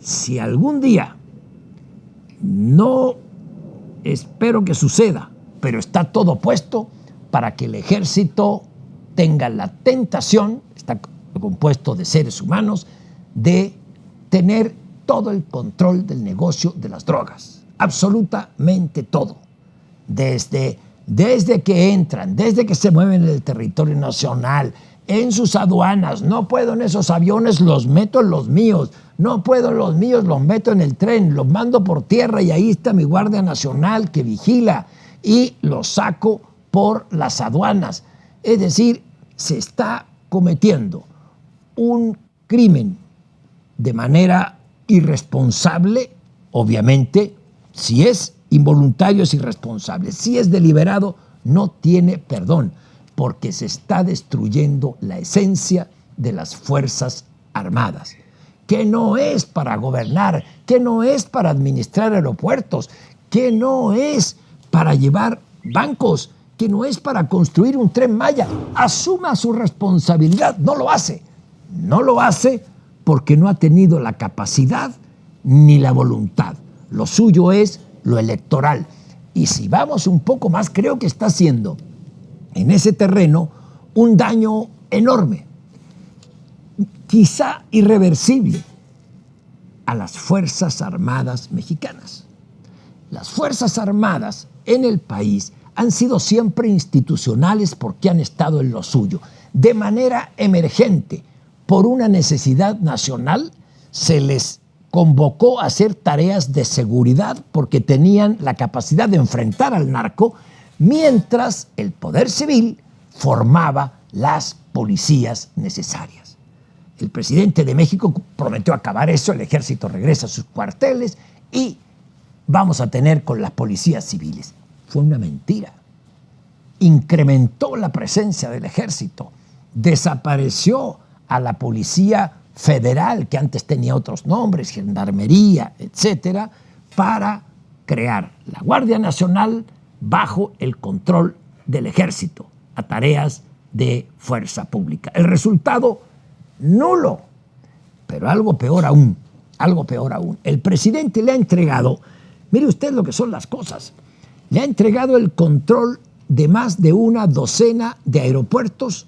si algún día, no espero que suceda, pero está todo puesto para que el ejército tenga la tentación, está compuesto de seres humanos, de tener todo el control del negocio de las drogas, absolutamente todo, desde que entran, desde que se mueven en el territorio nacional, en sus aduanas. No puedo en esos aviones, los meto en los míos. No puedo en los míos, los meto en el tren, los mando por tierra y ahí está mi Guardia Nacional que vigila y los saco por las aduanas. Es decir, se está cometiendo un crimen de manera irresponsable. Obviamente, si es involuntario es irresponsable, si es deliberado no tiene perdón, porque se está destruyendo la esencia de las Fuerzas Armadas, que no es para gobernar, que no es para administrar aeropuertos, que no es para llevar bancos, que no es para construir un Tren Maya. Asuma su responsabilidad. No lo hace. No lo hace porque no ha tenido la capacidad ni la voluntad. Lo suyo es lo electoral. Y si vamos un poco más, creo que está haciendo en ese terreno un daño enorme, quizá irreversible, a las Fuerzas Armadas mexicanas. Las Fuerzas Armadas en el país han sido siempre institucionales porque han estado en lo suyo. De manera emergente, por una necesidad nacional, se les convocó a hacer tareas de seguridad porque tenían la capacidad de enfrentar al narco, mientras el poder civil formaba las policías necesarias. El presidente de México prometió acabar eso, el ejército regresa a sus cuarteles y vamos a tener con las policías civiles. Fue una mentira. Incrementó la presencia del ejército, desapareció a la policía federal, que antes tenía otros nombres, gendarmería, etcétera, para crear la Guardia Nacional bajo el control del ejército, a tareas de fuerza pública. El resultado, nulo. Pero algo peor aún, el presidente le ha entregado, mire usted lo que son las cosas, le ha entregado el control de más de una docena de aeropuertos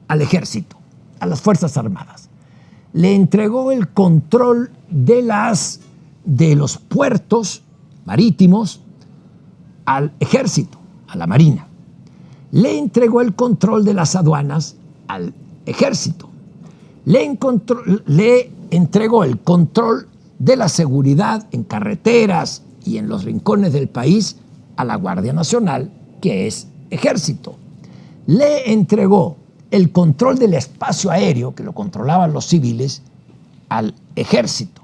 al ejército, a las Fuerzas Armadas. Le entregó el control de los puertos marítimos al ejército, a la marina. Le entregó el control de las aduanas al ejército. Le entregó el control de la seguridad en carreteras y en los rincones del país a la Guardia Nacional, que es ejército. Le entregó el control del espacio aéreo, que lo controlaban los civiles, al ejército.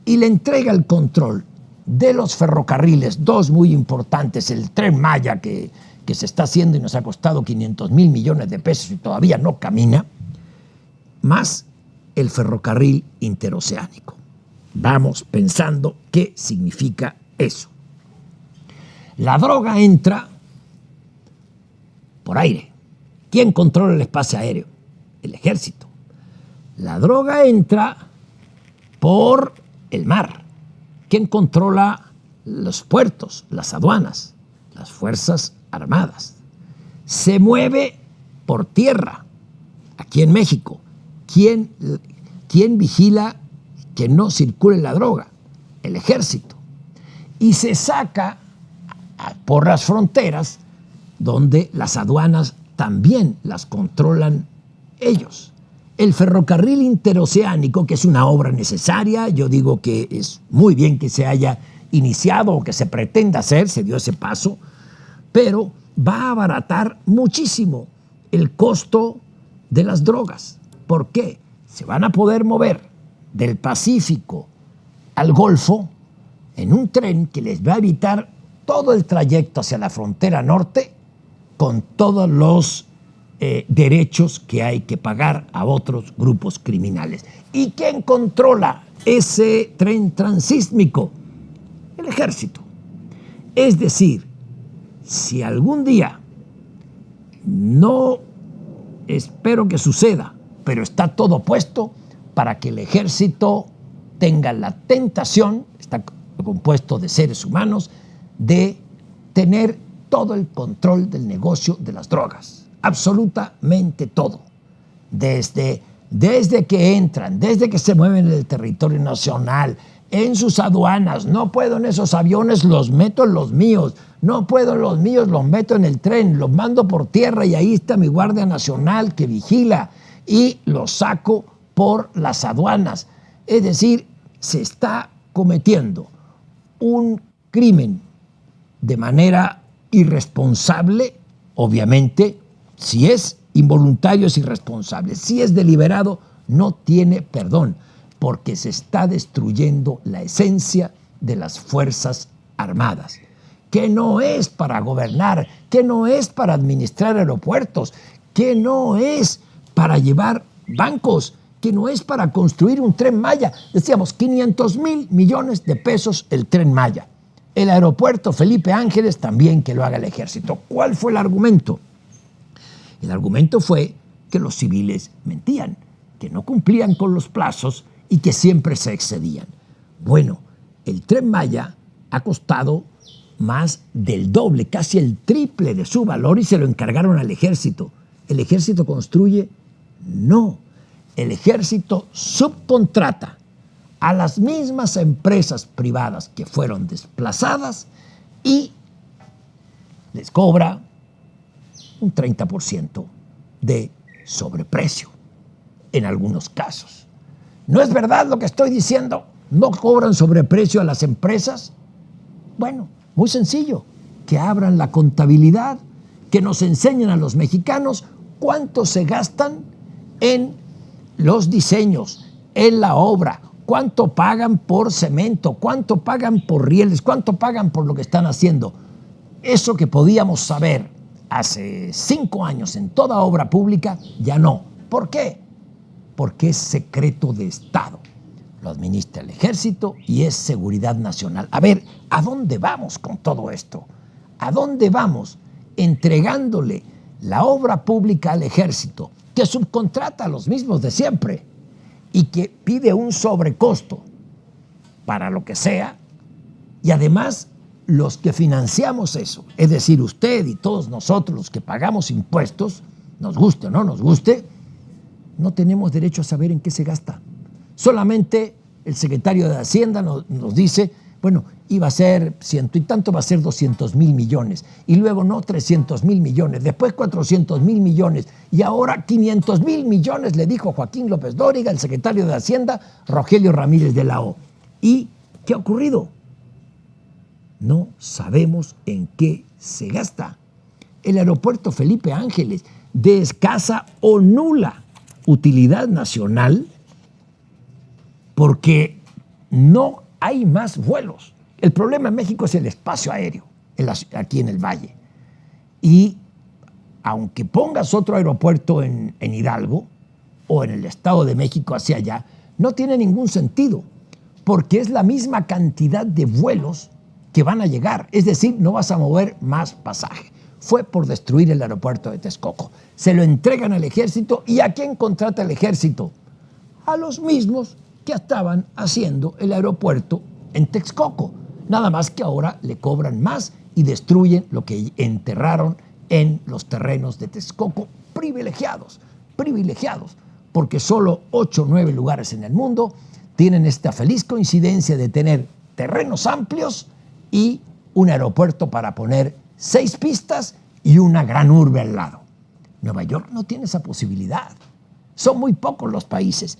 Y le entrega el control de los ferrocarriles, dos muy importantes, el Tren Maya, que se está haciendo y nos ha costado 500,000 millones de pesos y todavía no camina, más el ferrocarril interoceánico. Vamos pensando qué significa eso. La droga entra por aire. ¿Quién controla el espacio aéreo? El ejército. La droga entra por el mar. ¿Quién controla los puertos, las aduanas? Las Fuerzas Armadas. Se mueve por tierra, aquí en México. ¿Quién vigila que no circule la droga? El ejército. Y se saca por las fronteras, donde las aduanas también las controlan ellos. El ferrocarril interoceánico, que es una obra necesaria, yo digo que es muy bien que se haya iniciado o que se pretenda hacer, se dio ese paso, pero va a abaratar muchísimo el costo de las drogas. ¿Por qué? Se van a poder mover del Pacífico al Golfo en un tren que les va a evitar todo el trayecto hacia la frontera norte con todos los derechos que hay que pagar a otros grupos criminales. ¿Y quién controla ese tren transísmico? El ejército. Es decir, si algún día, no espero que suceda, pero está todo puesto para que el ejército tenga la tentación, está compuesto de seres humanos, de tener todo el control del negocio de las drogas, absolutamente todo, desde que entran, desde que se mueven en el territorio nacional, en sus aduanas. No puedo en esos aviones, los meto en los míos. No puedo en los míos, los meto en el tren, los mando por tierra y ahí está mi Guardia Nacional que vigila y los saco por las aduanas. Es decir, se está cometiendo un crimen de manera irresponsable. Obviamente, si es involuntario es irresponsable, si es deliberado no tiene perdón, porque se está destruyendo la esencia de las Fuerzas Armadas, que no es para gobernar, que no es para administrar aeropuertos, que no es para llevar bancos, que no es para construir un Tren Maya. Decíamos, 500,000 millones de pesos el Tren Maya. El aeropuerto Felipe Ángeles también que lo haga el ejército. ¿Cuál fue el argumento? El argumento fue que los civiles mentían, que no cumplían con los plazos y que siempre se excedían. Bueno, el Tren Maya ha costado más del doble, casi el triple de su valor y se lo encargaron al ejército. ¿El ejército construye? No. El ejército subcontrata a las mismas empresas privadas que fueron desplazadas y les cobra un 30% de sobreprecio en algunos casos. ¿No es verdad lo que estoy diciendo? ¿No cobran sobreprecio a las empresas? Bueno, muy sencillo, que abran la contabilidad, que nos enseñen a los mexicanos cuánto se gastan en los diseños, en la obra, cuánto pagan por cemento, cuánto pagan por rieles, cuánto pagan por lo que están haciendo. Eso que podíamos saber hace 5 años en toda obra pública, ya no. ¿Por qué? Porque es secreto de Estado. Lo administra el ejército y es seguridad nacional. A ver, ¿a dónde vamos con todo esto? ¿A dónde vamos entregándole la obra pública al ejército, que subcontrata a los mismos de siempre y que pide un sobrecosto para lo que sea? Y además, los que financiamos eso, es decir, usted y todos nosotros los que pagamos impuestos, nos guste o no nos guste, no tenemos derecho a saber en qué se gasta. Solamente el secretario de Hacienda nos dice, bueno, iba a ser 100 y tanto, va a ser 200,000 millones. Y luego no, 300,000 millones. Después 400,000 millones. Y ahora 500,000 millones, le dijo Joaquín López Dóriga, el secretario de Hacienda, Rogelio Ramírez de la O. ¿Y qué ha ocurrido? No sabemos en qué se gasta. El aeropuerto Felipe Ángeles, de escasa o nula utilidad nacional, porque no hay más vuelos. El problema en México es el espacio aéreo, aquí en el Valle. Y aunque pongas otro aeropuerto en Hidalgo o en el Estado de México hacia allá, no tiene ningún sentido, porque es la misma cantidad de vuelos que van a llegar. Es decir, no vas a mover más pasaje. Fue por destruir el aeropuerto de Texcoco. Se lo entregan al ejército. ¿Y a quién contrata el ejército? A los mismos que estaban haciendo el aeropuerto en Texcoco. Nada más que ahora le cobran más y destruyen lo que enterraron en los terrenos de Texcoco. Privilegiados, porque solo 8 o 9 lugares en el mundo tienen esta feliz coincidencia de tener terrenos amplios y un aeropuerto para poner 6 pistas y una gran urbe al lado. Nueva York no tiene esa posibilidad. Son muy pocos los países.